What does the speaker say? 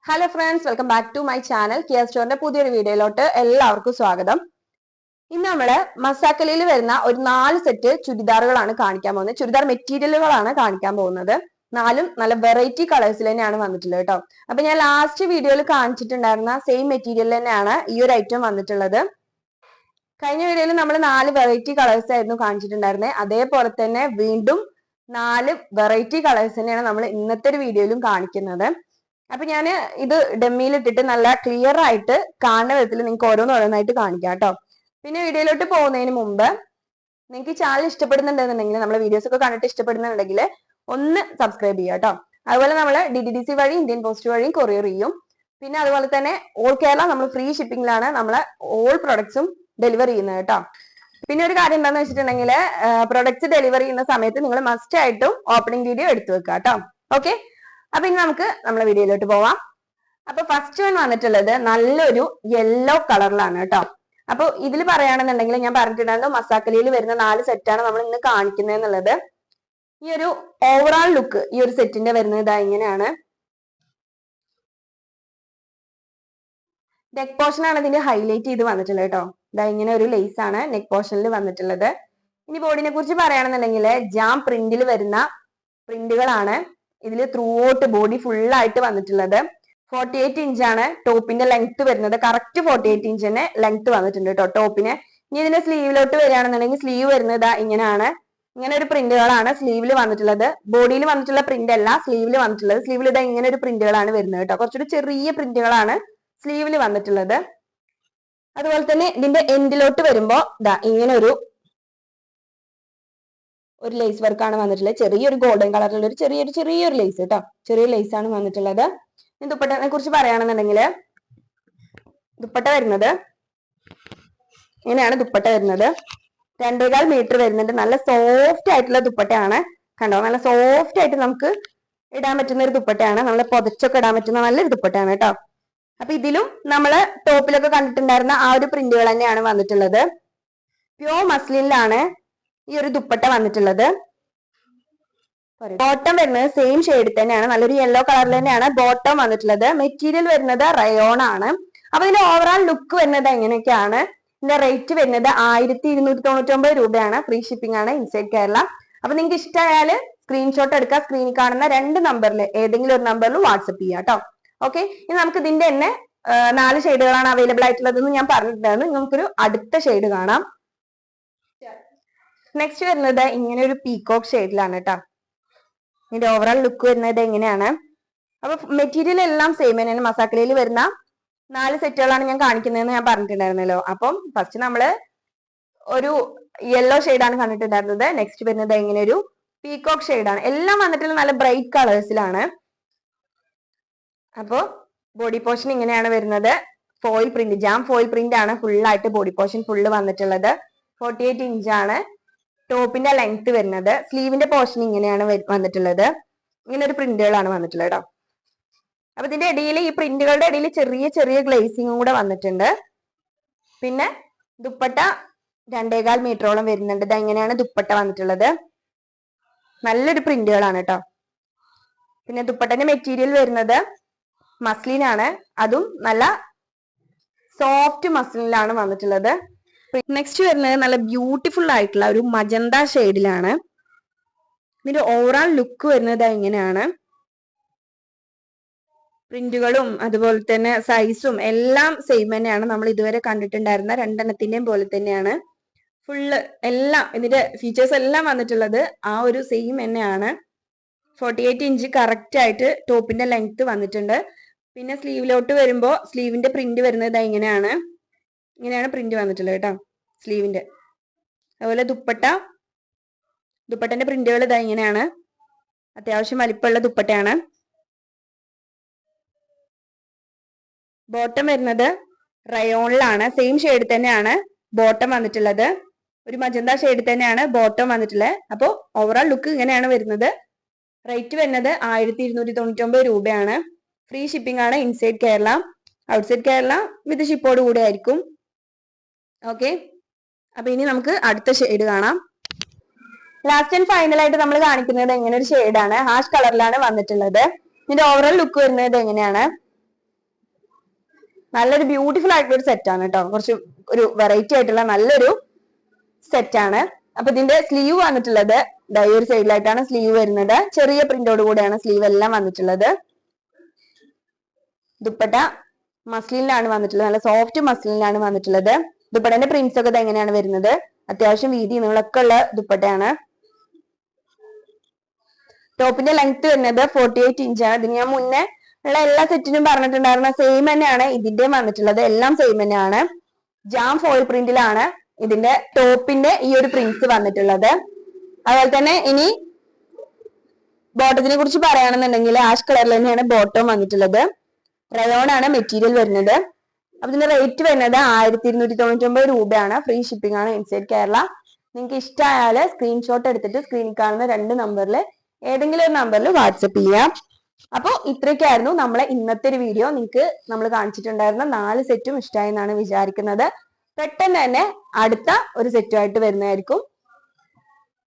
Hello friends, welcome back to my channel. Kia സ്റ്റോറിന്റെ പുതിയൊരു വീഡിയോയിലോട്ട് എല്ലാവർക്കും സ്വാഗതം. ഇന്ന് നമ്മള് മസാക്കലിയിൽ വരുന്ന ഒരു 4 സെറ്റ് ചുരിദാറുകളാണ് കാണിക്കാൻ പോകുന്നത്. ചുരിദാർ മെറ്റീരിയലുകളാണ് കാണിക്കാൻ പോകുന്നത്. 4ഉം നല്ല വെറൈറ്റി കളേഴ്സിൽ തന്നെയാണ് വന്നിട്ടുള്ളത് കേട്ടോ. അപ്പൊ ഞാൻ ലാസ്റ്റ് വീഡിയോയിൽ കാണിച്ചിട്ടുണ്ടായിരുന്ന സെയിം മെറ്റീരിയൽ തന്നെയാണ് ഈ ഒരു ഐറ്റം വന്നിട്ടുള്ളത്. കഴിഞ്ഞ വീഡിയോയിൽ നമ്മൾ 4 വെറൈറ്റി കളേഴ്സ് ആയിരുന്നു കാണിച്ചിട്ടുണ്ടായിരുന്നത്. അതേപോലെ തന്നെ വീണ്ടും 4 വെറൈറ്റി കളേഴ്സ് തന്നെയാണ് നമ്മൾ ഇന്നത്തെ ഒരു വീഡിയോയിലും കാണിക്കുന്നത്. അപ്പൊ ഞാൻ ഇത് ഡെമ്മിയിൽ ഇട്ടിട്ട് നല്ല ക്ലിയർ ആയിട്ട് കാണുന്ന വിധത്തിൽ നിങ്ങൾക്ക് ഓരോന്നോരോന്നായിട്ട് കാണിക്കാം കേട്ടോ. പിന്നെ വീഡിയോയിലോട്ട് പോകുന്നതിന് മുമ്പ് നിങ്ങൾക്ക് ചാനൽ ഇഷ്ടപ്പെടുന്നുണ്ടെന്നുണ്ടെങ്കിൽ, നമ്മളെ വീഡിയോസ് ഒക്കെ കണ്ടിട്ട് ഇഷ്ടപ്പെടുന്നുണ്ടെങ്കിൽ ഒന്ന് സബ്സ്ക്രൈബ് ചെയ്യുക കേട്ടോ. അതുപോലെ നമ്മൾ DTDC വഴി, ഇന്ത്യൻ പോസ്റ്റ് വഴി കൊറിയർ ചെയ്യും. പിന്നെ അതുപോലെ തന്നെ ഓൾ കേരള നമ്മൾ ഫ്രീ ഷിപ്പിംഗിലാണ് നമ്മളെ ഓൾ പ്രൊഡക്ട്സും ഡെലിവർ ചെയ്യുന്നത് കേട്ടോ. പിന്നെ ഒരു കാര്യം എന്താണെന്ന് വെച്ചിട്ടുണ്ടെങ്കിൽ, പ്രൊഡക്ട്സ് ഡെലിവറി ചെയ്യുന്ന സമയത്ത് നിങ്ങൾ മസ്റ്റ് ആയിട്ടും ഓപ്പണിംഗ് വീഡിയോ എടുത്തു വെക്കുക കേട്ടോ. ഓക്കെ, അപ്പൊ ഇനി നമുക്ക് നമ്മളെ വീഡിയോയിലോട്ട് പോവാം. അപ്പൊ ഫസ്റ്റ് വൺ വന്നിട്ടുള്ളത് നല്ലൊരു യെല്ലോ കളറിലാണ് കേട്ടോ. അപ്പൊ ഇതിൽ പറയുകയാണെന്നുണ്ടെങ്കിൽ, ഞാൻ പറഞ്ഞിട്ടുണ്ടായിരുന്നു മസാക്കലിയിൽ വരുന്ന 4 സെറ്റാണ് നമ്മൾ ഇന്ന് കാണിക്കുന്നത് എന്നുള്ളത്. ഈ ഒരു ഓവറോൾ ലുക്ക് ഈ ഒരു സെറ്റിന്റെ വരുന്നത് ഇതാ ഇങ്ങനെയാണ്. നെക്ക് പോർഷൻ ആണ് ഇതിന്റെ ഹൈലൈറ്റ് ചെയ്ത് വന്നിട്ടുള്ളത് കേട്ടോ. ഇതാ ഇങ്ങനെ ഒരു ലേസ് ആണ് നെക്ക് പോർഷനിൽ വന്നിട്ടുള്ളത്. ഇനി ബോഡിനെ കുറിച്ച് പറയുകയാണെന്നുണ്ടെങ്കിൽ, ജാം പ്രിന്റിൽ വരുന്ന പ്രിന്റുകളാണ് ഇതിൽ ത്രൂ ഔട്ട് ബോഡി ഫുൾ ആയിട്ട് വന്നിട്ടുള്ളത്. 48 ഇഞ്ചാണ് ടോപ്പിന്റെ ലെങ്ത് വരുന്നത്. കറക്റ്റ് 48 ഇഞ്ച് തന്നെ ലെങ്ത് വന്നിട്ടുണ്ട് കേട്ടോ ടോപ്പിന്. ഇനി ഇതിന്റെ സ്ലീവിലോട്ട് വരികയാണെന്നുണ്ടെങ്കിൽ, സ്ലീവ് വരുന്നത് ഇങ്ങനെയാണ്. ഇങ്ങനെ ഒരു പ്രിന്റുകളാണ് സ്ലീവിൽ വന്നിട്ടുള്ളത്. ബോഡിയിൽ വന്നിട്ടുള്ള പ്രിന്റ് അല്ല സ്ലീവിൽ വന്നിട്ടുള്ളത്. സ്ലീവിൽ ഇതാ ഇങ്ങനെ ഒരു പ്രിന്റുകളാണ് വരുന്നത് കേട്ടോ. കുറച്ചൊരു ചെറിയ പ്രിന്റുകളാണ് സ്ലീവിൽ വന്നിട്ടുള്ളത്. അതുപോലെ തന്നെ ഇതിന്റെ എൻഡിലോട്ട് വരുമ്പോ ഇതാ ഇങ്ങനെ ഒരു ലേസ് വർക്കാണ് വന്നിട്ടുള്ളത്. ചെറിയൊരു ഗോൾഡൻ കളറിലുള്ള ഒരു ചെറിയൊരു ലേസ് കേട്ടോ. ചെറിയ ലേസ് ആണ് വന്നിട്ടുള്ളത്. ദുപ്പട്ടയെ കുറിച്ച് പറയുകയാണെന്നുണ്ടെങ്കിൽ, ദുപ്പട്ട വരുന്നത് ഇങ്ങനെയാണ്. ദുപ്പട്ട വരുന്നത് 2.25 മീറ്റർ വരുന്നുണ്ട്. നല്ല സോഫ്റ്റ് ആയിട്ടുള്ള ദുപ്പട്ടയാണ്. കണ്ടോ, നല്ല സോഫ്റ്റ് ആയിട്ട് നമുക്ക് ഇടാൻ പറ്റുന്ന ഒരു ദുപ്പട്ടയാണ്. നല്ല പൊതച്ചൊക്കെ ഇടാൻ പറ്റുന്ന നല്ലൊരു ദുപ്പട്ടയാണ് കേട്ടോ. അപ്പൊ ഇതിലും നമ്മള് ടോപ്പിലൊക്കെ കണ്ടിട്ടുണ്ടായിരുന്ന ആ ഒരു പ്രിന്റുകൾ തന്നെയാണ് വന്നിട്ടുള്ളത്. പ്യോർ മസ്ലിനിലാണ് ഈ ഒരു ദുപ്പട്ട വന്നിട്ടുള്ളത്. ബോട്ടം വരുന്നത് സെയിം ഷെയ്ഡിൽ തന്നെയാണ്. നല്ലൊരു യെല്ലോ കളറിൽ തന്നെയാണ് ബോട്ടം വന്നിട്ടുള്ളത്. മെറ്റീരിയൽ വരുന്നത് റയോൺ ആണ്. അപ്പൊ ഇതിന്റെ ഓവറോൾ ലുക്ക് വരുന്നത് എങ്ങനെയൊക്കെയാണ്? ഇതിന്റെ റേറ്റ് വരുന്നത് 1299 രൂപയാണ്. ഫ്രീ ഷിപ്പിംഗ് ആണ് ഇൻസൈഡ് കേരള. അപ്പൊ നിങ്ങൾക്ക് ഇഷ്ടമായാല് സ്ക്രീൻഷോട്ട് എടുക്കുക. സ്ക്രീനിൽ കാണുന്ന 2 നമ്പറിൽ ഏതെങ്കിലും ഒരു നമ്പറിൽ വാട്സപ്പ് ചെയ്യാം കേട്ടോ. ഓക്കെ, ഇനി നമുക്ക് ഇതിന്റെ തന്നെ 4 ഷെയ്ഡുകളാണ് അവൈലബിൾ ആയിട്ടുള്ളതെന്ന് ഞാൻ പറഞ്ഞിട്ടുണ്ടായിരുന്നു. നമുക്കൊരു അടുത്ത ഷെയ്ഡ് കാണാം. നെക്സ്റ്റ് വരുന്നത് ഇങ്ങനെ ഒരു പീകോക്ക് ഷെയ്ഡിലാണ് കേട്ടോ. ഇതിന്റെ ഓവറോൾ ലുക്ക് വരുന്നത് എങ്ങനെയാണ്? അപ്പൊ മെറ്റീരിയൽ എല്ലാം സെയിം തന്നെയാണ്. മസാക്കലയിൽ വരുന്ന 4 സെറ്റുകളാണ് ഞാൻ കാണിക്കുന്നതെന്ന് ഞാൻ പറഞ്ഞിട്ടുണ്ടായിരുന്നല്ലോ. അപ്പം ഫസ്റ്റ് നമ്മള് ഒരു യെല്ലോ ഷെയ്ഡാണ് കണ്ടിട്ടുണ്ടായിരുന്നത്. നെക്സ്റ്റ് വരുന്നത് ഇങ്ങനെ ഒരു പീകോക്ക് ഷെയ്ഡാണ്. എല്ലാം വന്നിട്ടുള്ള നല്ല ബ്രൈറ്റ് കളേഴ്സിലാണ്. അപ്പോ ബോഡി പോർഷൻ ഇങ്ങനെയാണ് വരുന്നത്. Foil print, jam foil print ആണ് ഫുൾ ആയിട്ട് ബോഡി പോർഷൻ ഫുള്ള് വന്നിട്ടുള്ളത്. 48 ഇഞ്ചാണ് ടോപ്പിന്റെ ലെങ്ത് വരുന്നത്. സ്ലീവിന്റെ പോർഷൻ ഇങ്ങനെയാണ് വന്നിട്ടുള്ളത്. ഇങ്ങനെ ഒരു പ്രിന്റുകളാണ് വന്നിട്ടുള്ളത് കേട്ടോ. അപ്പൊ ഇതിന്റെ ഇടയിൽ, ഈ പ്രിന്റുകളുടെ ഇടയിൽ ചെറിയ ഗ്ലേസിങ്ങും കൂടെ വന്നിട്ടുണ്ട്. പിന്നെ ദുപ്പട്ട 2.25 മീറ്ററോളം വരുന്നുണ്ട്. ഇത് ഇങ്ങനെയാണ് ദുപ്പട്ട വന്നിട്ടുള്ളത്. നല്ലൊരു പ്രിന്റുകളാണ് കേട്ടോ. പിന്നെ ദുപ്പട്ടന്റെ മെറ്റീരിയൽ വരുന്നത് മസ്ലിനാണ്. അതും നല്ല സോഫ്റ്റ് മസ്ലിനിലാണ് വന്നിട്ടുള്ളത്. നെക്സ്റ്റ് വരുന്നത് നല്ല ബ്യൂട്ടിഫുൾ ആയിട്ടുള്ള ഒരു മജന്ത ഷെയ്ഡിലാണ്. ഇതിന്റെ ഓവറോൾ ലുക്ക് വരുന്നത് ഇങ്ങനെയാണ്. പ്രിന്റുകളും അതുപോലെ തന്നെ സൈസും എല്ലാം സെയിം തന്നെയാണ്. നമ്മൾ ഇതുവരെ കണ്ടിട്ടുണ്ടായിരുന്ന 2 പോലെ തന്നെയാണ്. ഫുള്ള് എല്ലാം ഇതിന്റെ ഫീച്ചേഴ്സ് എല്ലാം വന്നിട്ടുള്ളത് ആ ഒരു സെയിം തന്നെയാണ്. 48 ഇഞ്ച് കറക്റ്റ് ആയിട്ട് ടോപ്പിന്റെ ലെങ്ത് വന്നിട്ടുണ്ട്. പിന്നെ സ്ലീവിലോട്ട് വരുമ്പോ സ്ലീവിന്റെ പ്രിന്റ് വരുന്നത് ഇങ്ങനെയാണ് പ്രിന്റ് വന്നിട്ടുള്ളത് കേട്ടോ സ്ലീവിന്റെ. അതുപോലെ ദുപ്പട്ടന്റെ പ്രിന്റുകൾ ഇങ്ങനെയാണ്. അത്യാവശ്യം വലിപ്പമുള്ള ദുപ്പട്ടയാണ്. ബോട്ടം വരുന്നത് റയോണിലാണ്. സെയിം ഷെയ്ഡ് തന്നെയാണ് ബോട്ടം വന്നിട്ടുള്ളത്. ഒരു മജന്ത ഷെയ്ഡ് തന്നെയാണ് ബോട്ടം വന്നിട്ടുള്ളത്. അപ്പോൾ ഓവറോൾ ലുക്ക് ഇങ്ങനെയാണ് വരുന്നത്. റേറ്റ് വരുന്നത് 1299 രൂപയാണ്. ഫ്രീ ഷിപ്പിംഗ് ആണ് ഇൻസൈഡ് കേരള. ഔട്ട്സൈഡ് കേരള വിത്ത് ഷിപ്പോട് കൂടെ ആയിരിക്കും. ഓക്കെ, അപ്പൊ ഇനി നമുക്ക് അടുത്ത ഷെയ്ഡ് കാണാം. ലാസ്റ്റ് ആൻഡ് ഫൈനൽ ആയിട്ട് നമ്മൾ കാണിക്കുന്നത് എങ്ങനെ ഒരു ഷെയ്ഡാണ്. ഹാഷ് കളറിലാണ് വന്നിട്ടുള്ളത്. ഇതിന്റെ ഓവറോൾ ലുക്ക് വരുന്നത് എങ്ങനെയാണ്? നല്ലൊരു ബ്യൂട്ടിഫുൾ ആയിട്ടുള്ള ഒരു സെറ്റ് ആണ് കേട്ടോ. കുറച്ച് ഒരു വെറൈറ്റി ആയിട്ടുള്ള നല്ലൊരു സെറ്റ് ആണ്. അപ്പൊ ഇതിന്റെ സ്ലീവ് വന്നിട്ടുള്ളത് ഈ ഒരു സൈഡിലായിട്ടാണ് സ്ലീവ് വരുന്നത്. ചെറിയ പ്രിന്റോട് കൂടെയാണ് സ്ലീവ് എല്ലാം വന്നിട്ടുള്ളത്. ദുപ്പട്ട മസ്ലിനിലാണ് വന്നിട്ടുള്ളത്. നല്ല സോഫ്റ്റ് മസ്ലിനിലാണ് വന്നിട്ടുള്ളത്. ദുപ്പട്ടന്റെ പ്രിന്റ്സ് ഒക്കെ എങ്ങനെയാണ് വരുന്നത്? അത്യാവശ്യം വീതി നീളമൊക്കെ ഉള്ള ദുപ്പട്ടയാണ്. ടോപ്പിന്റെ ലെങ്ത് വരുന്നത് 48 ഇഞ്ചാണ്. ഇതിന് ഞാൻ മുന്നേ ഉള്ള എല്ലാ സെറ്റിനും പറഞ്ഞിട്ടുണ്ടായിരുന്ന സെയിം തന്നെയാണ് ഇതിന്റെ വന്നിട്ടുള്ളത്. എല്ലാം സെയിം തന്നെയാണ്. ജാം ഫോയിൽ പ്രിന്റിലാണ് ഇതിന്റെ ടോപ്പിന്റെ ഈ ഒരു പ്രിന്റ്സ് വന്നിട്ടുള്ളത്. അതുപോലെ തന്നെ ഇനി ബോട്ടത്തിനെ കുറിച്ച് പറയുകയാണെന്നുണ്ടെങ്കിൽ ആഷ് കളറിൽ തന്നെയാണ് ബോട്ടം വന്നിട്ടുള്ളത്. റയോൺ ആണ് മെറ്റീരിയൽ വരുന്നത്. അപ്പൊ ഇതിന്റെ റേറ്റ് വരുന്നത് 1299 രൂപയാണ്. ഫ്രീ ഷിപ്പിംഗ് ആണ് ഇൻസൈഡ് കേരള. നിങ്ങൾക്ക് ഇഷ്ടമായാൽ സ്ക്രീൻഷോട്ട് എടുത്തിട്ട് സ്ക്രീനിൽ കാണുന്ന 2 നമ്പറിൽ ഏതെങ്കിലും ഒരു നമ്പറിൽ വാട്സപ്പ് ചെയ്യാം. അപ്പൊ ഇത്രയൊക്കെയായിരുന്നു നമ്മളെ ഇന്നത്തെ ഒരു വീഡിയോ. നിങ്ങൾക്ക് നമ്മൾ കാണിച്ചിട്ടുണ്ടായിരുന്ന 4 സെറ്റും ഇഷ്ടമായി എന്നാണ് വിചാരിക്കുന്നത്. പെട്ടെന്ന് തന്നെ അടുത്ത ഒരു സെറ്റുമായിട്ട് വരുന്നതായിരിക്കും.